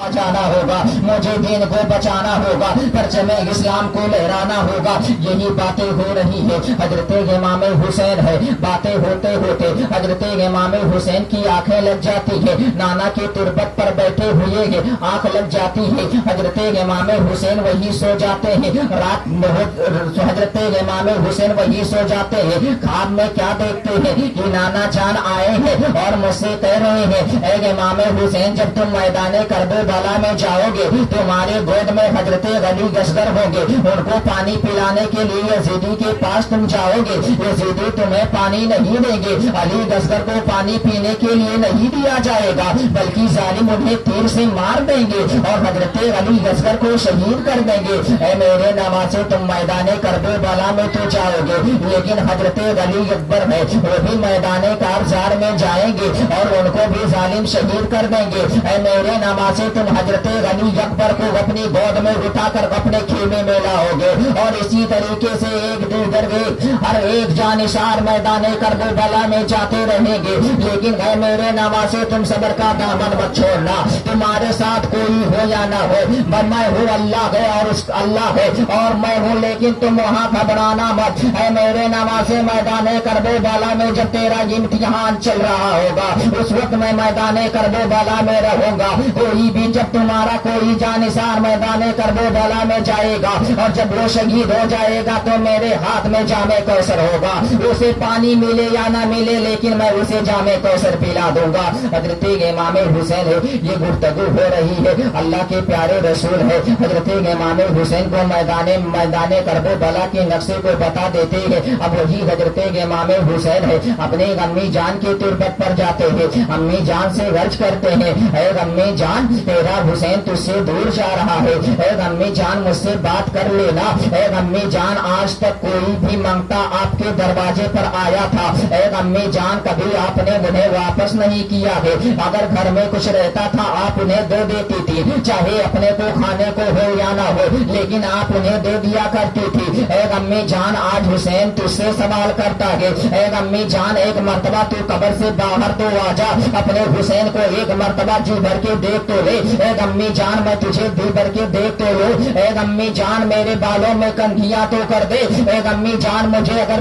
बचाना होगा, मुझे दीन को बचाना होगा, परचमे इस्लाम को लहराना होगा। यही बातें हो रही है। हजरत इमाम हुसैन है, बातें होते होते हजरत इमाम हुसैन की आंखें लग जाती है। नाना की तुरबत पर बैठे हुए आंख लग जाती है। हजरत इमाम हुसैन वही सो जाते हैं। रात हजरत इमाम हुसैन वही सो जाते हैं। ख्वाब में क्या देखते हैं कि नाना जान आए हैं और मुझसे कह रहे हैं, ऐ इमाम हुसैन, जब तुम मैदान करबला में जाओगे तुम्हारे गोद में हजरत अली असगर होंगे। उनको पानी पिलाने के लिए यजीदी के पास तुम जाओगे, यजीदी तुम्हें पानी नहीं देंगे। अली असगर को पानी पीने के लिए नहीं दिया जाएगा, बल्कि जालिम उन्हें तीर से मार देंगे और हजरत अली असगर को शहीद कर देंगे। ऐ मेरे नवासे, तुम मैदान करबला में तो जाओगे, लेकिन हजरत अली अकबर है वो भी मैदान कारजार में जाएंगे और उनको भी जालिम शहीद कर देंगे। ऐ मेरे नवासे, तुम हजरत अली अकबर को अपनी गोद में उठाकर अपने खेमे में लाओगे और इसी तरीके से एक दीगर हर एक जानिसार मैदान करबला में जाते रहेंगे। लेकिन है मेरे नवासे, तुम सबर का दामन मत छोड़ना। तुम्हारे साथ कोई हो या ना हो, मैं हूँ, अल्लाह है और उस अल्लाह है और मैं हूँ, लेकिन तुम वहाँ घबराना मत। है मेरे नवासे, मैदान करबला में जब तेरा इम्तिहान चल रहा होगा उस वक्त मैं मैदान करबला में रहूंगा। कोई भी जब तुम्हारा कोई जानिसार मैदान करबला में जाएगा और जब वो शहीद हो जाएगा तो मेरे हाथ में जामे कौसर होगा। उसे पानी मिले या ना मिले, लेकिन मैं उसे जामे कौसर पिला दूंगा। हजरत इमाम हुसैन है, ये गुफ्तगू हो रही है, अल्लाह के प्यारे रसूल है। हजरत इमाम हुसैन को मैदान करबला के नक्शे को बता देते हैं। अब वही हजरत इमाम हुसैन है अपने अम्मी जान की तुरबत पर जाते हैं। अम्मी जान से गर्ज करते हैं, ऐ अम्मी जान, तेरा हुसैन तुझसे दूर जा रहा है, ऐ अम्मी जान मुझसे बात कर लेना। ऐ अम्मी जान, आज तक कोई भी मांगता आपके दरवाजे पर आया था, ऐ अम्मी जान, कभी आपने उन्हें वापस नहीं किया है। अगर घर में कुछ रहता था आप उन्हें दे देती थी, चाहे अपने को खाने को हो या ना हो, लेकिन आप उन्हें दे दिया करती थी। ऐ अम्मी जान, आज हुसैन तुझसे सवाल करता है, ऐ अम्मी जान, एक मर्तबा तू कब्र से बाहर तो आ जा, अपने हुसैन को एक मर्तबा जी भर के देख तो ले। ऐ अम्मी जान, मैं तुझे जी भर के देख तो लो। ऐ अम्मी जान, मेरे बालों में कंघियां तो कर दे। ऐ अम्मी जान, मुझे अगर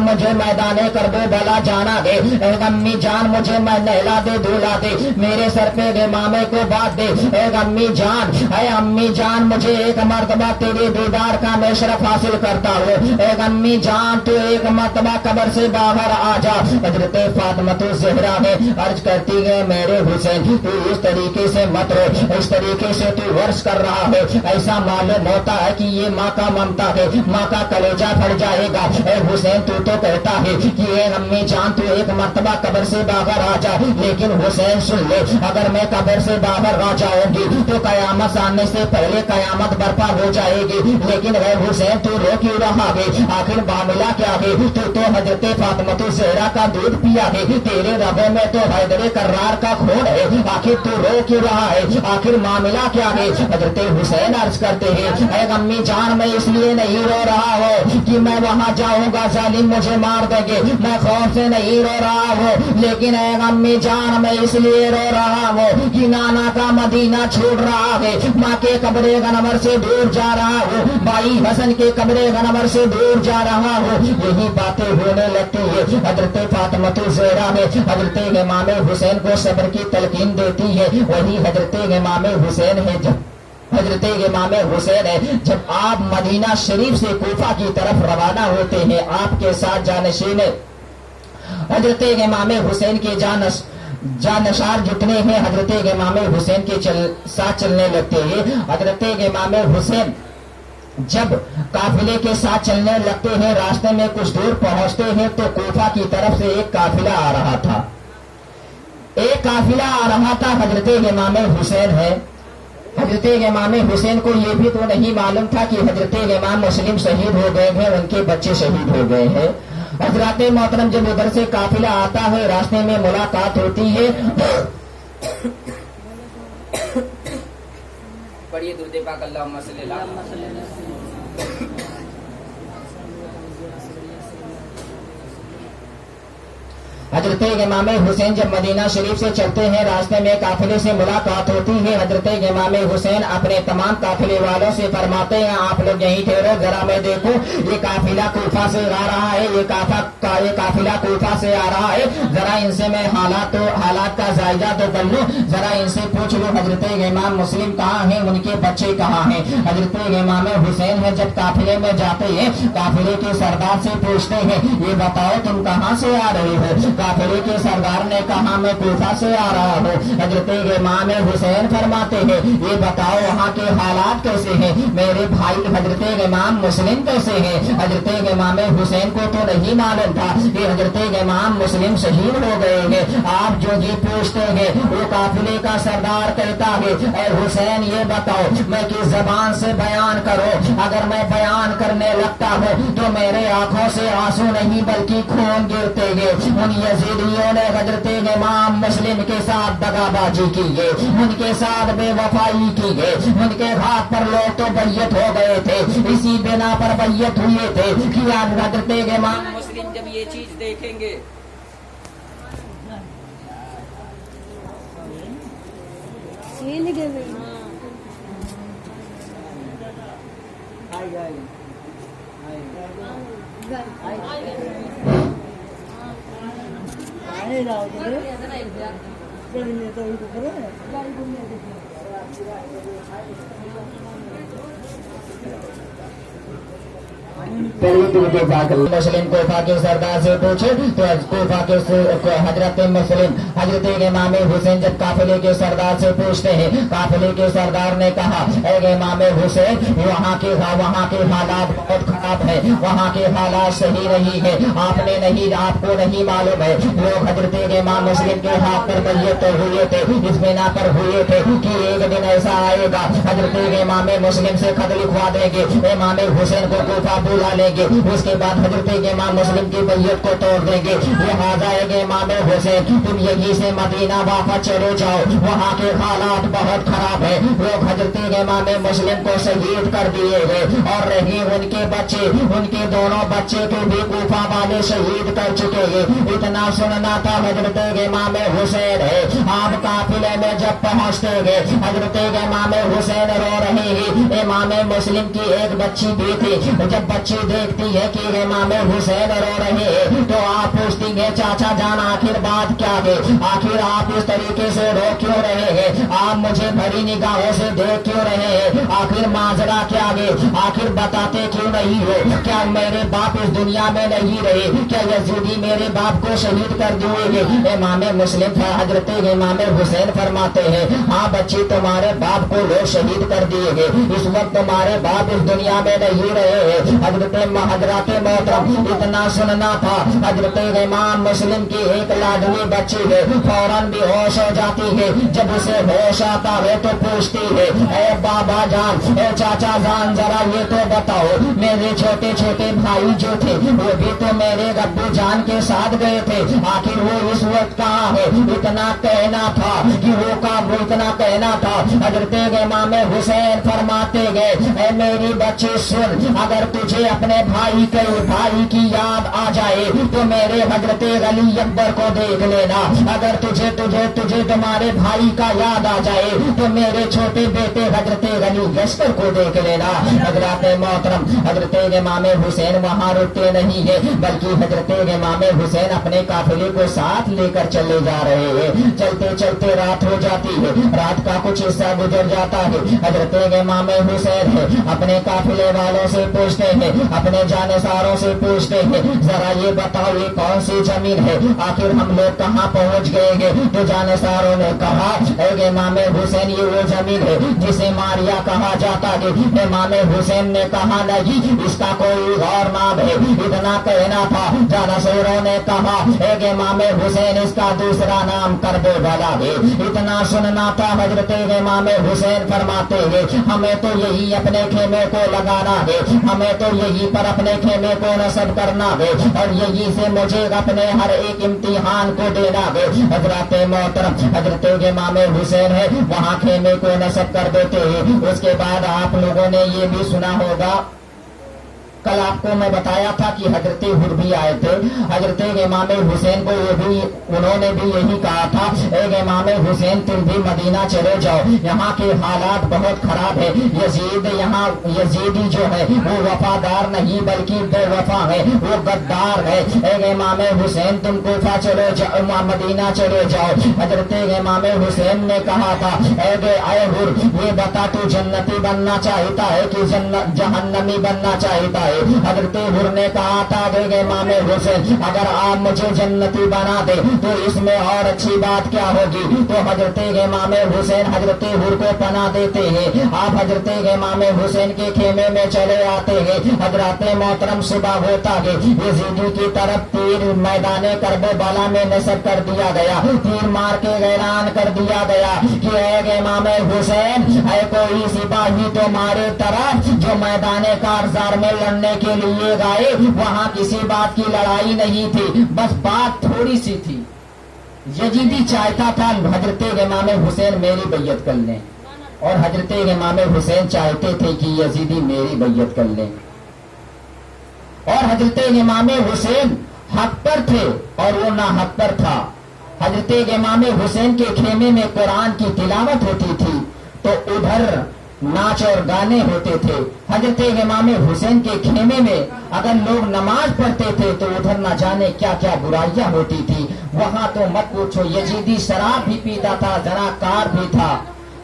मुझे मैदान करबला जाना है, ऐ अम्मी जान, मुझे मैं नहला दे धुला दे, मेरे सर पे इमामे को बात दे। ऐ अम्मी जान, ऐ अम्मी जान, मुझे एक मर्तबा तेरे दीदार का मैं शरफ हासिल करता हूँ। ऐ अम्मी जान, तू एक मर्तबा कब्र से बाहर आ जा। हजरत फातिमा ज़हरा है अर्ज करती है, मेरे हुसैन तू इस तरीके से मत रो, इस तरीके से तू वर्ष कर रहा है, ऐसा मालूम होता है कि ये माँ का ममता है, माँ का कलेजा फट जाएगा। ऐ हुसैन, तू तो कहता है कि ये अम्मी जान तू एक मर्तबा कब्र से बाहर आ जा, लेकिन हुसैन सुन ले, अगर मैं कब्र से बाहर आ जाऊंगी तो कयामत आने से पहले कयामत बर्पा हो जाएगी। लेकिन है हुसैन, तू रो क्यों रहा है, आखिर मामला क्या है? तू तो हजरत फातिमा ज़हरा का दूध पिया है, तेरे रबों में तो हैदर कर्रार का खून है, आखिर तू रो क्यों रहा है, आखिर मामला क्या है? हजरत हुसैन अर्ज करते हैं, ऐ अम्मी जान, मैं इसलिए नहीं रो रहा हूँ कि मैं वहाँ जाऊंगा जालिम मुझे मार देंगे, मैं खौफ से नहीं रो रहा हूँ, लेकिन ऐ अम्मी जान, मैं इसलिए रो रहा हूँ कि नाना का मदीना छूट रहा है, माँ के कब्रे गनवर से दूर जा रहा हूँ, भाई हसन के कब्रे गनवर से दूर जा रहा हूँ। यही बातें होने लगती है। हजरत फातिमा ज़हरा में हजरत इमाम हुसैन को सब्र की तलकीन देती है। वही हजरत इमाम हुसैन है, जब हजरत इमाम हुसैन है जब आप मदीना शरीफ से कूफा की तरफ रवाना होते हैं, आपके साथ जानशीन हजरत इमाम हुसैन के जानसार जितने हैं हजरत इमाम हुसैन के साथ चलने लगते हैं। हजरत इमाम हुसैन जब काफिले के साथ चलने लगते हैं, रास्ते में कुछ दूर पहुंचते हैं तो कूफा की तरफ से एक काफिला आ रहा था। हजरत इमाम हुसैन है, हजरत इमाम हुसैन को ये भी तो नहीं मालूम था कि हजरत इमाम मुस्लिम शहीद हो गए हैं, उनके बच्चे शहीद हो गए हैं। हजरत मोहतरम, जब उधर से काफिला आता है, रास्ते में मुलाकात होती है। पढ़िए दुरूद पाक अल्लाहुम्मा सल्ली अला حضرت امام حسین جب مدینہ شریف سے چلتے ہیں راستے میں قافلے سے ملاقات ہوتی ہے. حضرت امام حسین اپنے تمام قافلے والوں سے فرماتے ہیں آپ لوگ یہیں ٹھہرو, ذرا میں دیکھوں یہ قافلہ کوفہ سے آ رہا ہے, یہ قافلہ کوفہ سے آ رہا ہے, ذرا ان سے میں حالات کا جائزہ تو کر لوں, ذرا ان سے پوچھ لوں حضرت امام مسلم کہاں ہیں, ان کے بچے کہاں ہیں. حضرت امام حسین ہے جب قافلے میں جاتے ہیں قافلے کے سردار سے پوچھتے ہیں یہ بتاؤ تم کہاں سے آ رہے ہو. قافلے کے سردار نے کہا میں کوفہ سے آ رہا ہوں. حضرت امام حسین فرماتے ہیں یہ بتاؤ وہاں کے حالات کیسے ہیں, میرے بھائی حضرت امام مسلم کیسے ہیں. حضرت امام حسین کو تو نہیں معلوم تھا کہ حضرت امام مسلم شہید ہو گئے ہیں. آپ جو جی پوچھتے ہیں وہ قافلے کا سردار کہتا ہے اے حسین یہ بتاؤ میں کس زبان سے بیان کروں, اگر میں بیان کرنے لگتا ہوں تو میرے آنکھوں سے آنسو نہیں بلکہ خون گرتے گے. ان یزیدیوں نے حضرت امام مسلم کے ساتھ دغا بازی کی ہے, ان کے ساتھ بے وفائی کی ہے, ان کے ہاتھ پر لوگ تو بیعت ہو گئے تھے, اسی بنا پر بیعت ہوئے تھے کہ حضرت امام مسلم جب یہ چیز دیکھیں گے مسلم کوفہ کے سردار سے پوچھے تو کوفہ کے حضرت مسلم حضرت امام حسین جب قافلے کے سردار سے پوچھتے ہیں قافلے کے سردار نے کہا اے امام حسین وہاں کے حالات بہت خراب ہیں, وہاں کے حالات صحیح نہیں ہے, آپ کو نہیں معلوم ہے لوگ حضرت امام مسلم کے ہاتھ پر بیعت ہوئے تھے, اس بنا پر ہوئے تھے کہ ایک دن ایسا آئے گا حضرت امام مسلم سے خط لکھوا دیں گے, امام حسین کو کوفہ بلا لیں گے, اس کے بعد حضرت امام مسلم کی بیعت کو توڑ دیں گے. لہٰذا امام حسین تم یہیں سے مدینہ واپس چلے جاؤ, وہاں کے حالات بہت خراب ہیں, لوگ حضرت امام مسلم کو شہید کر دیے گئے اور رہی ان کے بچے, ان کے دونوں بچے کو بھی کوفہ والے شہید کر چکے ہیں. اتنا سننا تھا حضرت امام حسین ہے. آپ قافلے میں جب پہنچتے گئے حضرت امام حسین رو رہے ہیں, امام مسلم کی ایک بچی بھی تھی. جب بچی دیکھتی ہے کہ امام حسین رو رہے ہیں تو آپ پوچھتی ہے چاچا جان آخر بات کیا ہے, آخر آپ اس طریقے سے رو کیوں رہے ہیں, آپ مجھے بڑی نگاہوں سے دیکھ کیوں رہے ہیں, آخر ماجرا کیا ہے, آخر بتاتے کیوں نہیں ہو, کیا میرے باپ اس دنیا میں نہیں رہے, کیا یزیدی میرے باپ کو شہید کر دیے گے. امام مسلم تھا حضرت امام حسین فرماتے ہیں ہاں بچی تمہارے باپ کو لوگ شہید کر دیے گے, اس وقت تمہارے باپ اس دنیا میں نہیں رہے ہیں. حضرت محترم اتنا سننا تھا حضرت امام مسلم کی ایک لاڈلی بچی ہے فوراً بھی ہوش ہو جاتی ہے. جب اسے ہوش آتا ہے تو پوچھتی ہے اے بابا جان, اے چاچا جان, ذرا یہ تو بتاؤ میرے چھوٹے چھوٹے بھائی جو تھے وہ بھی تو میرے ابو جان کے ساتھ گئے تھے, آخر وہ اس وقت کہاں ہے. اتنا کہنا تھا کہ وہ اتنا کہنا تھا حضرت امام حسین فرماتے گئے اے میری بچی سن, اگر تجھے اپنے بھائی کی یاد آ جائے تو میرے حضرت علی اکبر کو دیکھ لینا, اگر تجھے تمہارے بھائی کا یاد آ جائے تو میرے چھوٹے بیٹے حضرت علی لشکر کو دیکھ لینا. حضرت محترم حضرت امام حسین وہاں رکتے نہیں ہے بلکہ حضرت امام حسین اپنے قافلے کو ساتھ لے کر چلے جا رہے ہیں. چلتے چلتے رات ہو جاتی ہے, رات کا کچھ حصہ گزر جاتا ہے. حضرت امام حسین ہے اپنے قافلے والوں سے پوچھتے ہیں, اپنے جانساروں سے پوچھتے ہیں ذرا یہ بتاؤ یہ کون سی زمین ہے, آخر ہم لوگ کہاں پہنچ گئے ہیں. تو جانساروں نے کہا اے امام حسین یہ وہ زمین ہے جسے ماریا کہا جاتا ہے. امام حسین نے کہا نہیں اس کا کوئی اور نام ہے. اتنا کہنا تھا جانساروں نے کہا اے امام حسین اس کا دوسرا نام کربے والا ہے. اتنا سننا تھا حضرت امام حسین فرماتے ہیں ہمیں تو یہی اپنے خیمے کو لگانا ہے, ہمیں تو یہی پر اپنے خیمے کو نصب کرنا ہے اور یہی سے مجھے اپنے ہر ایک امتحان کو دینا ہے. حضرت محترم حضرت امام حسین ہے وہاں خیمے کو نصب کر دیتے ہیں. اس کے بعد آپ لوگوں نے یہ بھی سنا ہوگا कल आपको मैं बताया था कि हजरत हुर भी आए थे। हजरत इमाम हुसैन को उन्होंने भी यही कहा था, एक इमाम हुसैन तुम भी मदीना चले जाओ, यहाँ के हालात बहुत खराब है। यजीदी जो है वो वफादार नहीं बल्कि बेवफा है, वो गद्दार है। एक इमाम हुसैन तुम कोफा चले जाओ, मदीना चले जाओ। हजरत इमाम हुसैन ने कहा था, ऐ हुर ये बता तू जन्नती बनना चाहता है कि जहन्नमी बनना चाहता है। हजरत हुर ने कहा था, इमाम हुसैन अगर आप मुझे जन्नती बना दे तो इसमें और अच्छी बात क्या होगी। तो हजरत इमाम हुसैन हजरत हुर को पनाह देते हैं। आप हजरत इमाम हुसैन के खेमे में चले आते हैं। हजरत मोहतरम सुबह होता है, यजीदी की तरफ तीर मैदाने करबला में नसब कर दिया गया, तीर मार के ऐलान कर दिया गया कि ऐ इमाम हुसैन, है कोई सिपाही तुम्हारे तरफ जो मैदाने कारजार में लड़ने के लिए गए। वहां किसी बात की लड़ाई नहीं थी, बस बात थोड़ी सी थी। यजीदी चाहता था हजरत इमाम हुसैन मेरी बैयत कर लें, और हजरत इमाम हुसैन चाहते थे कि यजीदी मेरी बैयत कर लें। और हजरत इमाम हुसैन हक पर थे और वो ना हक पर था। हजरत इमाम हुसैन के खेमे में कुरान की तिलावत होती थी तो उधर नाच और गाने होते थे। हजरत इमाम हुसैन के खेमे में अगर लोग नमाज पढ़ते थे तो उधर न जाने क्या क्या बुराइयां होती थी। वहां तो मत पूछो, यजीदी शराब भी पीता था, जनाकार भी था।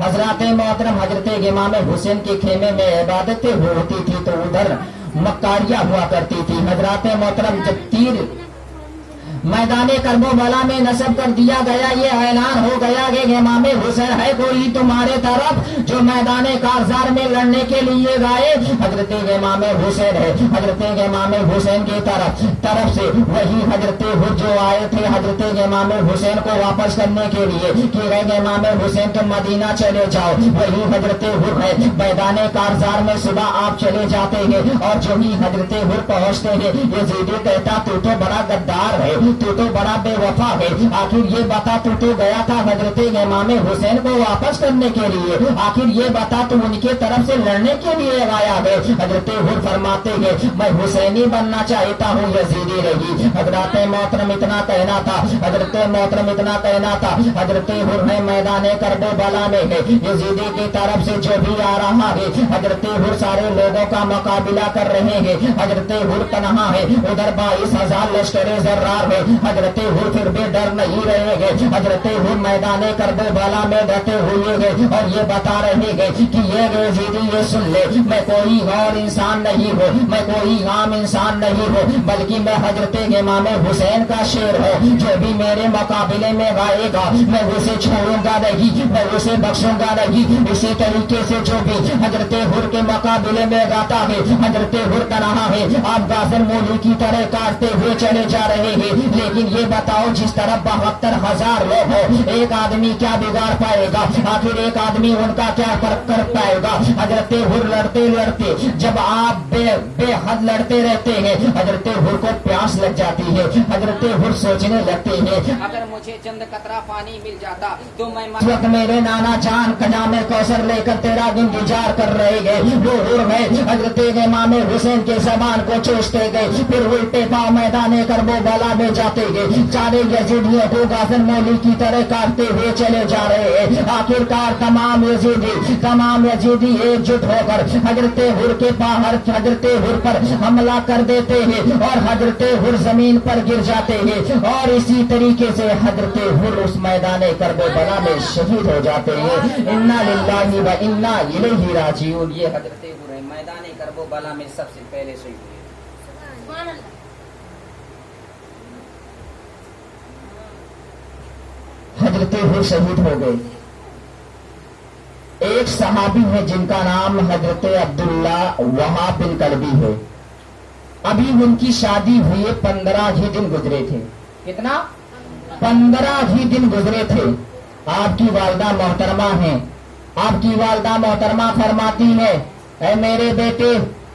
हजरत मोहतरम हजरत इमाम हुसैन के खेमे में इबादतें होती थी तो उधर मक्कारियां हुआ करती थी। हजरत मोहतरम जब तीर मैदाने करबला में नसब कर दिया गया, ये ऐलान हो गया कि इमाम हुसैन है कोई तुम्हारे तरफ जो मैदाने कारजार में लड़ने के लिए गए। हजरत इमाम हुसैन है। हजरत इमाम हुसैन की तरफ से वही हजरत हुर जो आए थे हजरत इमाम हुसैन को वापस करने के लिए कि इमाम हुसैन तुम मदीना चले जाओ, वही हजरत हुर है। मैदाने कारजार में सुबह आप चले जाते हैं और जो ही हजरत हुर पहुंचते हैं यजीदी कहता तू तो बड़ा गद्दार है, तू तो बड़ा बेवफा है। आखिर ये बता तू तो गया था हजरत इमाम हुसैन को वापस करने के लिए, आखिर ये बता तू उनके तरफ से लड़ने के लिए आया है। हजरत हुर फरमाते हैं मैं हुसैनी बनना चाहता हूँ, यजीदी रही। हजरत मोहतरम इतना कहना था, हजरत मोहतरम इतना कहना था। हजरत हुर है मैदाने करबला में है, यजीदी की तरफ से जो भी आ रहा है हजरत हुर सारे लोगों का मुकाबला कर रहे हैं। हजरत हुर तनहा है, उधर 22,000 लश्कर जर्रार है। हजरत हुर फिर भी डर नहीं रहेंगे। हजरत हुर मैदाने करबला में डटे हुए गए और ये बता रहे हैं कि ये यजीदी ये सुन ले, मैं कोई और इंसान नहीं हूँ, मैं कोई आम इंसान नहीं हूँ, बल्कि मैं हजरत इमाम हुसैन का शेर हूँ। जो भी मेरे मुकाबले में गाएगा मैं उसे छोड़ूंगा नहीं, मैं उसे बख्शूंगा नहीं। इसी तरीके से जो भी हजरत हुर के मुकाबले में गाता है हजरत हुर का रहा है। आप गाजर मूली की तरह काटते हुए चले जा रहे हैं, लेकिन ये बताओ जिस तरफ 72,000 लोग हो, एक आदमी क्या बिगाड़ पाएगा। आखिर एक आदमी उनका क्या कर पाएगा। हजरत हुर लड़ते लड़ते जब आप बेहद लड़ते रहते हैं हजरत हुर को प्यास लग जाती है। हजरत हुर सोचने लगते हैं अगर मुझे चंद कतरा पानी मिल जाता तो मैं इस वक्त मेरे नाना जान कजामे कौसर लेकर तेरा इंतजार कर रहे गए। वो हुर है हजरत इमाम हुसैन के जबान को चूसते गए, फिर उल्टे पांव मैदाने करबला में जाते गए। सारे यजीदियों को गाजर मौली की तरह काटते हुए चले जा रहे हैं। आखिरकार तमाम यजीदी एकजुट होकर हजरत हुर के बाहर हजरत हुर पर हमला कर देते हैं और हजरत हुर जमीन पर गिर जाते हैं। और इसी तरीके से हजरत हुर उस मैदाने करबला में शहीद हो जाते हैं। इन्ना लिल्लाहि व इन्ना इलैहि राजिऊन। ये हजरत हुर है मैदाने करबला में सबसे पहले शहीद हुए। हजरत हुर शहीद हो गए। एक सहाबी है जिनका नाम हजरत अब्दुल्ला वहाब बिन कलबी है। अभी उनकी शादी हुए 15 ही दिन गुजरे थे। कितना? 15 ही दिन गुजरे थे। आपकी वालदा मोहतरमा है, आपकी वालदा मोहतरमा फरमाती है, ऐ मेरे बेटे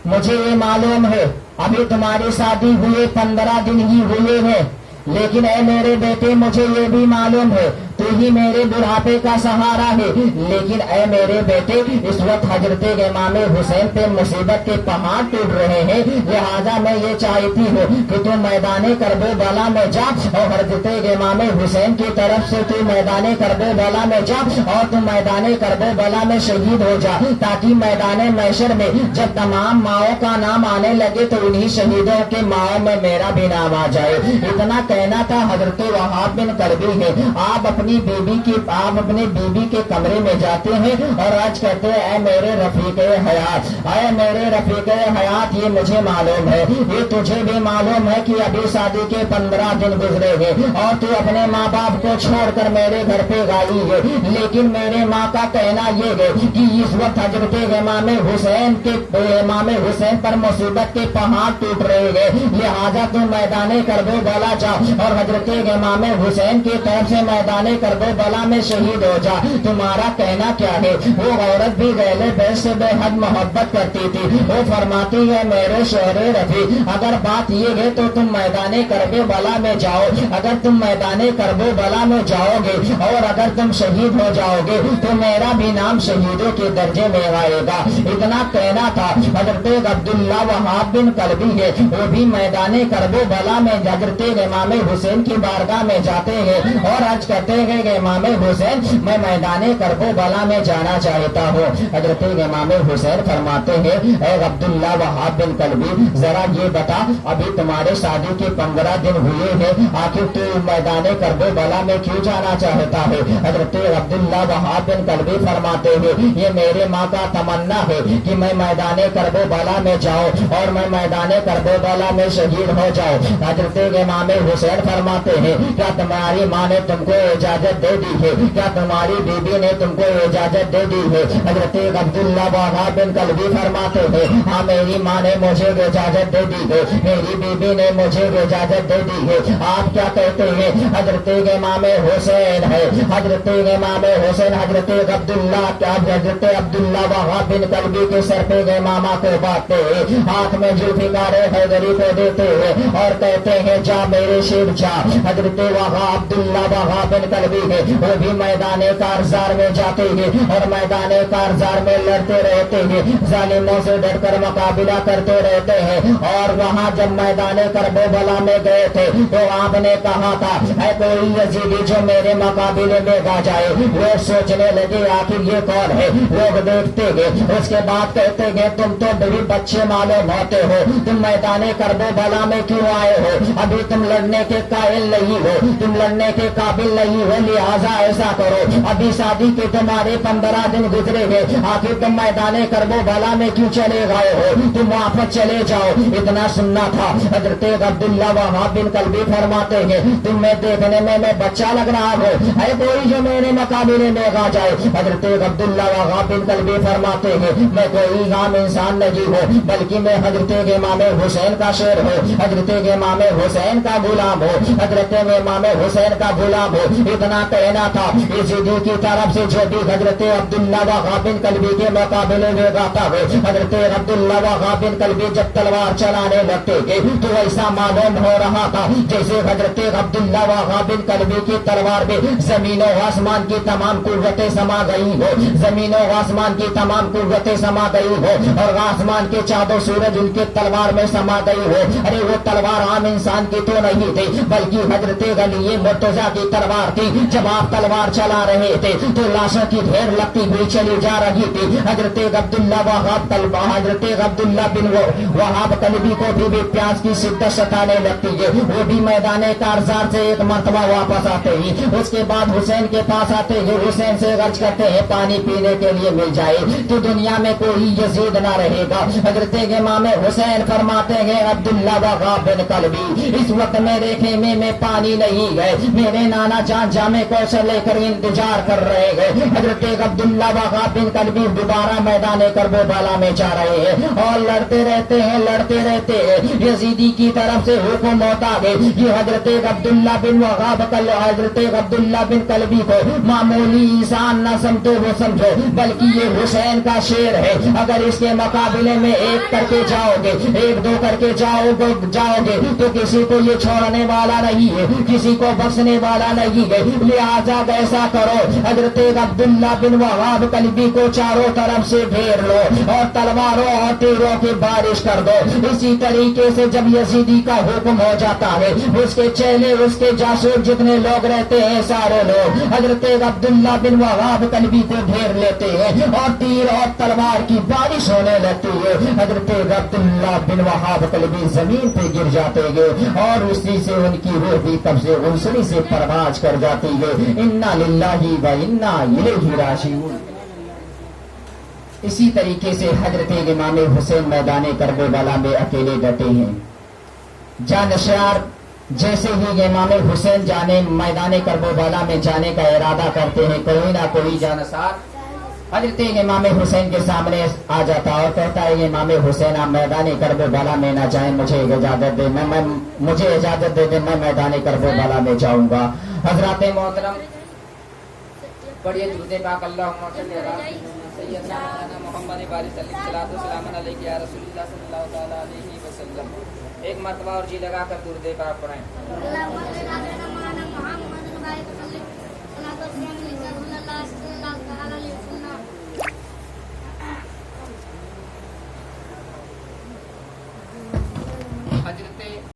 मुझे ये मालूम है अभी तुम्हारी शादी हुए 15 दिन ही हुए हैं, लेकिन ऐ मेरे बेटे मुझे ये भी मालूम है تو ہی میرے بڑھاپے کا سہارا ہے، لیکن اے میرے بیٹے اس وقت حضرت امام حسین پہ مصیبت کے پہاڑ ٹوٹ رہے ہیں، لہذا میں یہ چاہتی ہوں کہ تو میدان کرب بلا میں جا اور حضرت امام حسین کی طرف سے تو میدان کرب بلا میں جا اور تو میدان کرب بلا میں شہید ہو جا، تاکہ میدان محشر میں جب تمام ماؤں کا نام آنے لگے تو انہی شہیدوں کے ماؤں میں میرا بھی نام آ جائے۔ اتنا کہنا تھا حضرت وہاب بن کلبی ہے۔ آپ اپنی بیوی کے کمرے میں جاتے ہیں اور آج کہتے ہیں اے میرے رفیق حیات، اے میرے رفیق حیات، یہ مجھے معلوم ہے، یہ تجھے بھی معلوم ہے کہ ابھی شادی کے 15 دن گزرے ہیں اور تو اپنے ماں باپ کو چھوڑ کر میرے گھر پہ آئی ہے، لیکن میرے ماں کا کہنا یہ ہے کہ اس وقت حضرت امام حسین پر مصیبت کے پہاڑ ٹوٹ رہے ہیں، لہذا تو میدان کرب بلا جا اور حضرت امام حسین کی طرف سے میدان کرب بلا میں شہید ہو جا۔ تمہارا کہنا کیا ہے؟ وہ عورت بھی گیلے بیت سے بے حد محبت کرتی تھی، وہ فرماتی ہے میرے شوہر رفیع، اگر بات یہ ہے تو تم میدان کرب بلا میں جاؤ، اگر تم میدان کرب بلا میں جاؤ گے اور اگر تم شہید ہو جاؤ گے تو میرا بھی نام شہیدوں کے درجے میں آئے گا۔ اتنا کہنا تھا حضرت عبداللہ وہاب بن کلبی ہے، وہ بھی میدان کرب بلا میں حضرت امام حسین کی بارگاہ میں جاتے ہیں اور آج کہتے ہیں کہ امام حسین میں میدان کرب بلا میں جانا چاہتا ہوں۔ حضرت امام حسین فرماتے ہیں اے عبداللہ وہاب بن کلبی، ذرا یہ بتا ابھی تمہارے شادی کے 15 دن ہوئے ہیں، آخر تو میدان کرب بلا میں کیوں جانا چاہتا ہے؟ حضرت عبداللہ وہاب بن کلبی فرماتے ہیں یہ میرے ماں کا تمنا ہے کہ میں میدان کرب بلا میں جاؤں اور میں میدان کرب بلا میں شہید ہو جاؤں۔ حضرت امام حسین فرماتے ہیں کیا تمہاری ماں نے تم کو اجازت دے دی ہے؟ کیا تمہاری بیوی نے تم کو اجازت دے دی ہے؟ حضرت عبداللہ وہاب بن کلبی فرماتے ہیں ہاں میری ماں نے مجھے اجازت دے دی ہے، میری بیوی نے مجھے اجازت دے دی ہے۔ آپ کیا کہتے ہیں؟ حضرت امام حسین ہے، حضرت امام حسین حضرت عبداللہ وہاب بن کلبی کے سر پہ امامہ کو باندھتے ہیں، ہاتھ میں ذوالفقار حیدری کو دیتے ہیں اور کہتے ہیں جا میرے شیر جا۔ حضرت عبداللہ وہاب بن کلبی ہے، وہ بھی میدان کارزار میں جاتے ہیں اور میدان کارزار میں لڑتے رہتے ہیں، ظالموں سے ڈر کر مقابلہ کرتے رہتے ہیں۔ اور وہاں جب میدان کرب بلا میں گئے تھے تو آپ نے کہا تھا اے کوئی یزیدی جو میرے مقابلے میں گا جائے۔ لوگ سوچنے لگے آخر یہ کون ہے، لوگ دیکھتے گئے، اس کے بعد کہتے گئے تم تو بڑی بچے معلوم ہوتے ہو، تم میدان کرب بلا میں کیوں آئے ہو؟ ابھی تم لڑنے کے قائل نہیں ہو، تم لڑنے کے قابل نہیں ہو، لہٰذا ایسا کرو ابھی شادی کے تمہارے 15 دن گزرے گئے، آخر تم میدان کرب بلا میں کیوں چلے گئے ہو؟ تم واپس چلے جاؤ۔ اتنا سننا تھا حضرت عبداللہ وہاب بن کلبی فرماتے ہیں تمہیں دیکھنے میں بچہ لگ رہا ہو، اے کوئی جو میرے مقابلے میں گا جائے۔ حضرت عبداللہ وہاب بن کلبی فرماتے ہیں میں کوئی عام انسان نہیں ہوں، بلکہ میں حضرت امام حسین کا شیر ہوں، حضرت امام حسین کا غلام ہو، حضرت امام حسین کا غلام ہو۔ اتنا کہنا تھا یزیدی کی طرف سے جو بھی حضرت عبداللہ وہاب بن کلبی کے مقابلے میں گاتا ہو، حضرت عبداللہ وہاب بن کلبی جب تلوار چلانے لگتے تو ایسا معلوم ہو رہا تھا جیسے حضرت عبداللہ وہاب بن کلبی کی تلوار میں زمین و آسمان کی تمام قوتیں سما گئی ہو، زمین و آسمان کی تمام قوتیں سما گئی ہو اور آسمان کے چاند و سورج ان کے تلوار میں سما گئی ہو۔ ارے وہ تلوار عام انسان کی تو نہیں تھی بلکہ حضرت علی مرتضیٰ کی تلوار تھی۔ جب آپ تلوار چلا رہے تھے تو لاشوں کی ڈھیر لگتی ہوئی چلی جا رہی تھی۔ حضرت عبداللہ بن وہاب کلبی کو بھی پیاس کی شدت ستانے لگتی ہے، وہ بھی میدان کارزار سے ایک مرتبہ واپس آتے ہی اس کے بعد حسین کے پاس آتے ہیں، حسین سے عرض کرتے ہیں پانی پینے کے لیے مل جائے تو دنیا میں کوئی یزید نہ رہے گا۔ حضرت امام حسین فرماتے ہیں عبداللہ وہاب بن کلبی اس وقت میرے خیمے میں پانی نہیں ہے، میرے نانا جان جامع کوثر لے کر انتظار کر رہے ہیں۔ حضرت عبداللہ وہاب بن کلبی دوبارہ میدان کرب بلا میں جا رہے ہیں اور لڑتے رہتے ہیں یزیدی کی طرف سے حکم ہوتا ہے یہ حضرت عبداللہ بن کلبی کو معمولی انسان نہ سمجھو وہ سمجھو، بلکہ یہ حسین کا شیر ہے۔ اگر اس کے مقابلے میں ایک کر کے جاؤ گے، ایک دو کر کے جاؤ گے تو کسی کو یہ چھوڑنے والا نہیں ہے، کسی کو بخشنے والا نہیں ہے۔ लिहाजा ऐसा करो, हजरत अब्दुल्ला बिन वहाब कल्बी को चारों तरफ से घेर लो और तलवारों और तीरों की बारिश कर दो। इसी तरीके से जब यजीदी का हुक्म हो जाता है, उसके चेले, उसके जासूस जितने लोग रहते हैं, सारे लोग हजरत अब्दुल्ला बिन वहाब कल्बी को घेर लेते हैं और तीर और तलवार की बारिश होने लगती है। हजरत अब्दुल्ला बिन वहाब कल्बी जमीन पे गिर जाते हैं और उसी से उनकी रूह भी तब से उनसरी से परवाज कर जाती है। इन्ना लिल्लाही व इन्ना इलैहि राजिऊन। इसी तरीके से हजरत इमाम हुसैन मैदान करबला में अकेले डटे हैं। जानशार जैसे ही इमाम हुसैन जाने मैदान करबला में जाने का इरादा करते हैं, कोई ना कोई जानसार हजरत इमाम हुसैन के सामने आ जाता और कहता है, इमाम हुसैन आप मैदान करबला में ना जाएं, मुझे इजाजत दे, मुझे इजाजत दे दे, मैं मैदान करबला में जाऊंगा। हजरत मोहतरम पढ़िए दुरूद पाक अल्लाहुम्मा सल्ली अला सय्यदना मुहम्मद बारिक सल्लल्लाहु अलैहि या रसूलुल्लाह सल्लल्लाहु तआला अलैहि वसल्लम। एक मरतबा और जी लगा कर दुरूद पाक पढ़ें। अल्लाहुम्मा सल्ली अला मुहम्मद बारिक सल्लल्लाहु अलैहि वसल्लम।